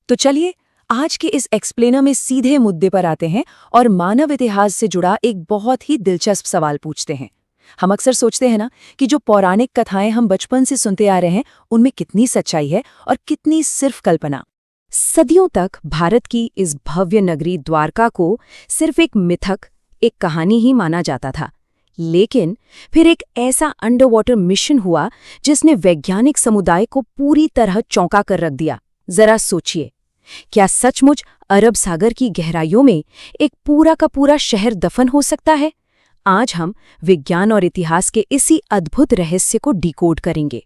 तो चलिए आज के इस एक्सप्लेनर में सीधे मुद्दे पर आते हैं और मानव इतिहास से जुड़ा एक बहुत ही दिलचस्प सवाल पूछते हैं। हम अक्सर सोचते हैं ना कि जो पौराणिक कथाएं हम बचपन से सुनते आ रहे हैं उनमें कितनी सच्चाई है और कितनी सिर्फ कल्पना। सदियों तक भारत की इस भव्य नगरी द्वारका को सिर्फ एक मिथक, एक कहानी ही माना जाता था। लेकिन फिर एक ऐसा अंडर वाटर मिशन हुआ जिसने वैज्ञानिक समुदाय को पूरी तरह चौंका कर रख दिया। जरा सोचिए, क्या सचमुच अरब सागर की गहराइयों में एक पूरा का पूरा शहर दफन हो सकता है? आज हम विज्ञान और इतिहास के इसी अद्भुत रहस्य को डिकोड करेंगे।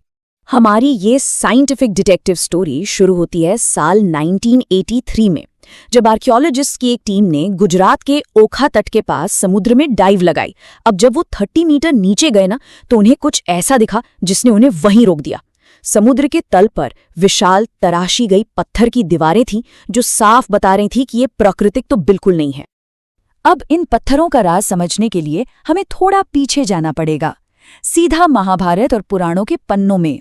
हमारी ये साइंटिफिक डिटेक्टिव स्टोरी शुरू होती है साल 1983 में, जब आर्कियोलॉजिस्ट्स की एक टीम ने गुजरात के ओखा तट के पास समुद्र में डाइव लगाई। अब जब वो 30 मीटर नीचे गए ना, तो उन्हें कुछ ऐसा दिखा जिसने उन्हें वहीं रोक दिया। समुद्र के तल पर विशाल तराशी गई पत्थर की दीवारें थीं, जो साफ बता रही थी कि ये प्राकृतिक तो बिल्कुल नहीं है। अब इन पत्थरों का राज समझने के लिए हमें थोड़ा पीछे जाना पड़ेगा, सीधा महाभारत और पुराणों के पन्नों में।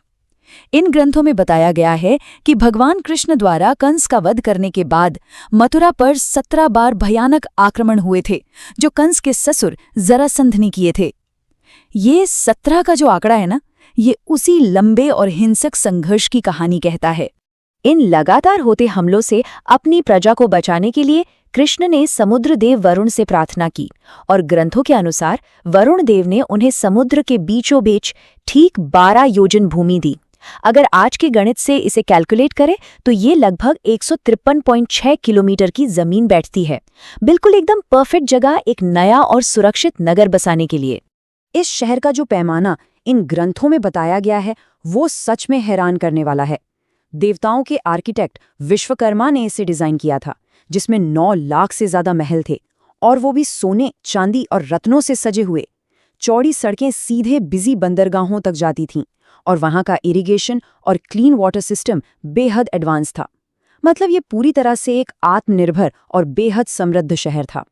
इन ग्रंथों में बताया गया है कि भगवान कृष्ण द्वारा कंस का वध करने के बाद मथुरा पर 17 बार भयानक आक्रमण हुए थे, जो कंस के ससुर जरासंध ने किए थे। ये 17 का जो आंकड़ा है ना, ये उसी लंबे और हिंसक संघर्ष की कहानी कहता है। इन लगातार होते हमलों से अपनी प्रजा को बचाने के लिए कृष्ण ने समुद्र देव वरुण से प्रार्थना की, और ग्रंथों के अनुसार वरुण देव ने उन्हें समुद्र के बीचों बीच ठीक 12 योजन भूमि दी। अगर आज के गणित से इसे कैलकुलेट करें तो ये लगभग 153.6 किलोमीटर की जमीन बैठती है। बिल्कुल एकदम परफेक्ट जगह एक नया और सुरक्षित नगर बसाने के लिए। इस शहर का जो पैमाना इन ग्रंथों में बताया गया है, वो सच में हैरान करने वाला है। देवताओं के आर्किटेक्ट विश्वकर्मा ने इसे डिजाइन किया था, जिसमें 9 लाख से ज्यादा महल थे, और वो भी सोने, चांदी और रत्नों से सजे हुए। चौड़ी सड़कें सीधे बिजी बंदरगाहों तक जाती थीं, और वहां का इरिगेशन और क्लीन वाटर सिस्टम बेहद एडवांस था। मतलब ये पूरी तरह से एक आत्मनिर्भर और बेहद समृद्ध शहर था।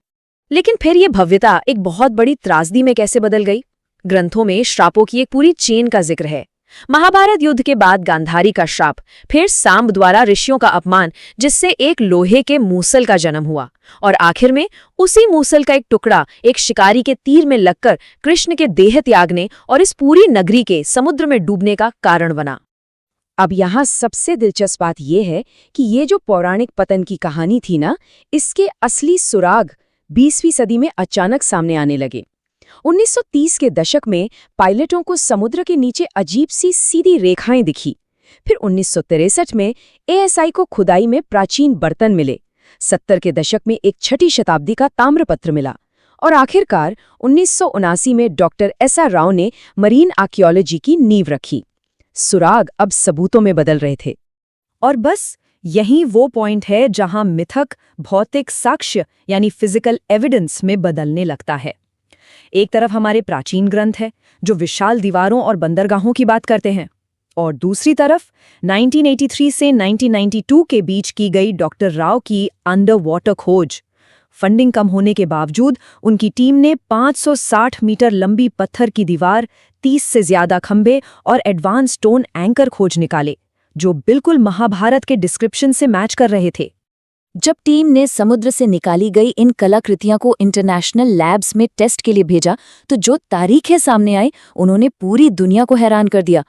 लेकिन फिर ये भव्यता एक बहुत बड़ी त्रासदी में कैसे बदल गई? ग्रंथों में श्रापों की एक पूरी चेन का जिक्र है। महाभारत युद्ध के बाद गांधारी का श्राप, फिर सांब द्वारा ऋषियों का अपमान, जिससे एक लोहे के मूसल का जन्म हुआ, और आखिर में उसी मूसल का एक टुकड़ा एक शिकारी के तीर में लगकर कृष्ण के देह त्यागने और इस पूरी नगरी के समुद्र में डूबने का कारण बना। अब यहाँ सबसे दिलचस्प बात यह है कि ये जो पौराणिक पतन की कहानी थी ना, इसके असली सुराग 20वीं सदी में अचानक सामने आने लगे। 1930 के दशक में पायलटों को समुद्र के नीचे अजीब सी सीधी रेखाएं दिखी। फिर 1963 में एएसआई को खुदाई में प्राचीन बर्तन मिले। 70 के दशक में एक 6वीं शताब्दी का ताम्रपत्र मिला, और आखिरकार 1979 में डॉक्टर एसआर राव ने मरीन आर्कियोलॉजी की नींव रखी। सुराग अब सबूतों में बदल रहे थे। और बस यही वो पॉइंट है जहां मिथक भौतिक साक्ष्य यानी फिजिकल एविडेंस में बदलने लगता है। एक तरफ हमारे प्राचीन ग्रंथ है जो विशाल दीवारों और बंदरगाहों की बात करते हैं, और दूसरी तरफ 1983 से 1992 के बीच की गई डॉक्टर राव की अंडर वाटर खोज। फंडिंग कम होने के बावजूद उनकी टीम ने 560 मीटर लंबी पत्थर की दीवार, 30 से ज्यादा खंभे और एडवांस स्टोन एंकर खोज निकाले, जो बिल्कुल महाभारत के डिस्क्रिप्शन से मैच कर रहे थे। जब टीम ने समुद्र से निकाली गई इन कलाकृतियों को इंटरनेशनल लैब्स में टेस्ट के लिए भेजा, तो जो तारीखें सामने आई उन्होंने पूरी दुनिया को हैरान कर दिया।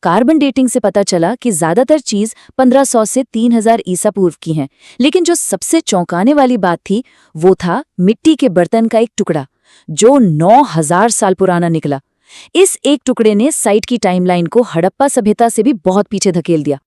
कार्बन डेटिंग से पता चला कि ज्यादातर चीज 1500 से 3000 ईसा पूर्व की हैं, लेकिन जो सबसे चौंकाने वाली बात थी वो था मिट्टी के बर्तन का एक टुकड़ा जो 9000 साल पुराना निकला। इस एक टुकड़े ने साइट की टाइमलाइन को हड़प्पा सभ्यता से भी बहुत पीछे धकेल दिया।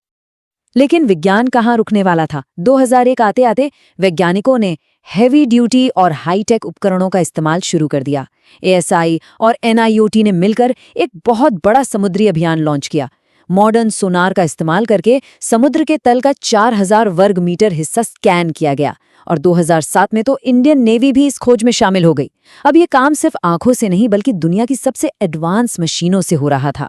लेकिन विज्ञान कहाँ रुकने वाला था? 2001 आते आते वैज्ञानिकों ने हेवी ड्यूटी और हाईटेक उपकरणों का इस्तेमाल शुरू कर दिया। एएसआई और एनआईओटी ने मिलकर एक बहुत बड़ा समुद्री अभियान लॉन्च किया। मॉडर्न सोनार का इस्तेमाल करके समुद्र के तल का 4000 वर्ग मीटर हिस्सा स्कैन किया गया, और 2007 में तो इंडियन नेवी भी इस खोज में शामिल हो गई। अब ये काम सिर्फ आंखों से नहीं बल्कि दुनिया की सबसे एडवांस मशीनों से हो रहा था।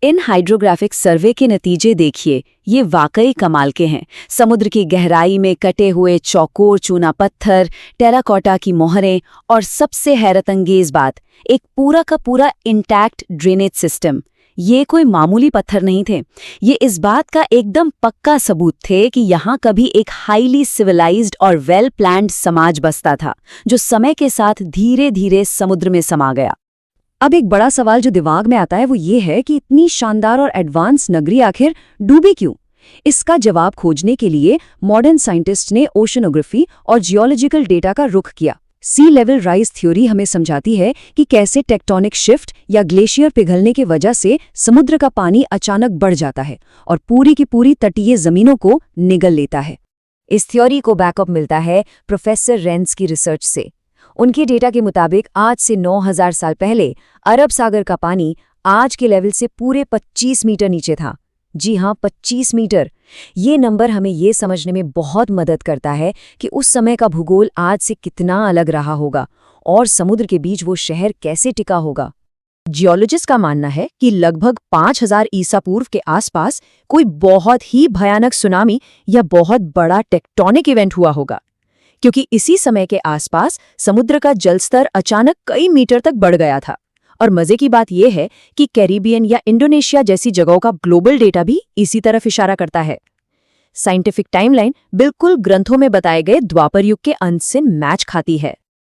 इन हाइड्रोग्राफिक सर्वे के नतीजे देखिए, ये वाकई कमाल के हैं। समुद्र की गहराई में कटे हुए चौकोर चूना पत्थर, टेराकोटा की मोहरें, और सबसे हैरतअंगेज बात, एक पूरा का पूरा इंटैक्ट ड्रेनेज सिस्टम। ये कोई मामूली पत्थर नहीं थे। ये इस बात का एकदम पक्का सबूत थे कि यहाँ कभी एक हाईली सिविलाइज्ड और वेल प्लान्ड समाज बसता था, जो समय के साथ धीरे धीरे समुद्र में समा गया। अब एक बड़ा सवाल जो दिमाग में आता है वो ये है कि इतनी शानदार और एडवांस नगरी आखिर डूबी क्यों? इसका जवाब खोजने के लिए मॉडर्न साइंटिस्ट ने ओशनोग्राफी और जियोलॉजिकल डेटा का रुख किया। सी लेवल राइज थ्योरी हमें समझाती है कि कैसे टेक्टोनिक शिफ्ट या ग्लेशियर पिघलने की वजह से समुद्र का पानी अचानक बढ़ जाता है और पूरी की पूरी तटीय जमीनों को निगल लेता है। इस थ्योरी को बैकअप मिलता है प्रोफेसर रेंस की रिसर्च से। उनके डेटा के मुताबिक आज से 9000 साल पहले अरब सागर का पानी आज के लेवल से पूरे 25 मीटर नीचे था। जी हाँ, 25 मीटर। ये नंबर हमें ये समझने में बहुत मदद करता है कि उस समय का भूगोल आज से कितना अलग रहा होगा और समुद्र के बीच वो शहर कैसे टिका होगा। जियोलॉजिस्ट का मानना है कि लगभग 5000 ईसा पूर्व के आसपास कोई बहुत ही भयानक सुनामी या बहुत बड़ा टेक्टोनिक इवेंट हुआ होगा, क्योंकि इसी समय के आसपास समुद्र का जलस्तर अचानक कई मीटर तक बढ़ गया था। और मजे की बात यह है कि कैरिबियन या इंडोनेशिया जैसी जगहों का ग्लोबल डेटा भी इसी तरफ इशारा करता है। साइंटिफिक टाइमलाइन बिल्कुल ग्रंथों में बताए गए द्वापर युग के अंत से मैच खाती है।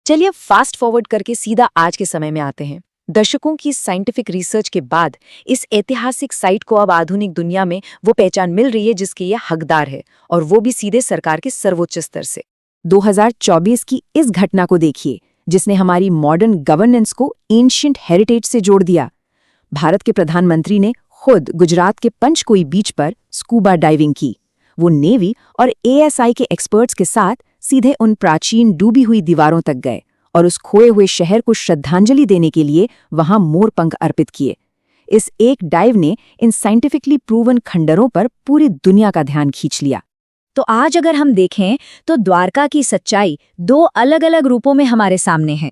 चलिए फास्ट फॉरवर्ड करके सीधा आज के समय में आते हैं। दशकों की साइंटिफिक रिसर्च के बाद इस ऐतिहासिक साइट को अब आधुनिक दुनिया में वो पहचान मिल रही है जिसके ये हकदार है, और वो भी सीधे सरकार के सर्वोच्च स्तर से। 2024 की इस घटना को देखिए, जिसने हमारी मॉडर्न गवर्नेंस को एंशिएंट हेरिटेज से जोड़ दिया। भारत के प्रधानमंत्री ने खुद गुजरात के पंचकोई बीच पर स्कूबा डाइविंग की। वो नेवी और एएसआई के एक्सपर्ट्स के साथ सीधे उन प्राचीन डूबी हुई दीवारों तक गए और उस खोए हुए शहर को श्रद्धांजलि देने के लिए वहां मोरपंख अर्पित किए। इस एक डाइव ने इन साइंटिफिकली प्रूवन खंडरों पर पूरी दुनिया का ध्यान खींच लिया। तो आज अगर हम देखें तो द्वारका की सच्चाई दो अलग अलग रूपों में हमारे सामने है।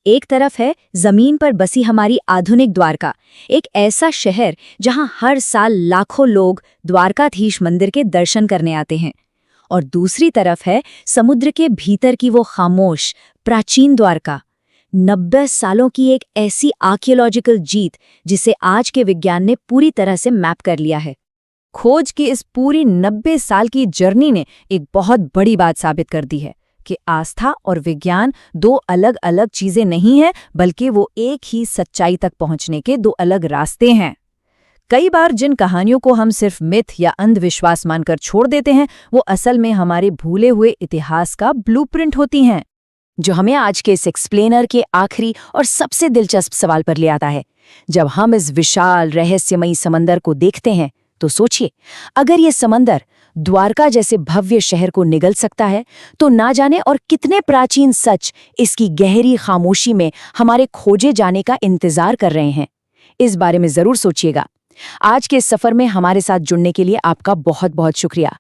एक तरफ है जमीन पर बसी हमारी आधुनिक द्वारका, एक ऐसा शहर जहां हर साल लाखों लोग द्वारकाधीश मंदिर के दर्शन करने आते हैं। और दूसरी तरफ है समुद्र के भीतर की वो खामोश प्राचीन द्वारका, 90 सालों की एक ऐसी आर्कियोलॉजिकल जीत जिसे आज के विज्ञान ने पूरी तरह से मैप कर लिया है। खोज की इस पूरी 90 साल की जर्नी ने एक बहुत बड़ी बात साबित कर दी है कि आस्था और विज्ञान दो अलग अलग चीजें नहीं हैं, बल्कि वो एक ही सच्चाई तक पहुंचने के दो अलग रास्ते हैं। कई बार जिन कहानियों को हम सिर्फ मिथ या अंधविश्वास मानकर छोड़ देते हैं, वो असल में हमारे भूले हुए इतिहास का ब्लूप्रिंट होती हैं, जो हमें आज के इस एक्सप्लेनर के आखिरी और सबसे दिलचस्प सवाल पर ले आता है। जब हम इस विशाल रहस्यमयी समंदर को देखते हैं तो सोचिए, अगर ये समंदर द्वारका जैसे भव्य शहर को निगल सकता है, तो ना जाने और कितने प्राचीन सच इसकी गहरी खामोशी में हमारे खोजे जाने का इंतजार कर रहे हैं। इस बारे में जरूर सोचिएगा। आज के इस सफर में हमारे साथ जुड़ने के लिए आपका बहुत बहुत शुक्रिया।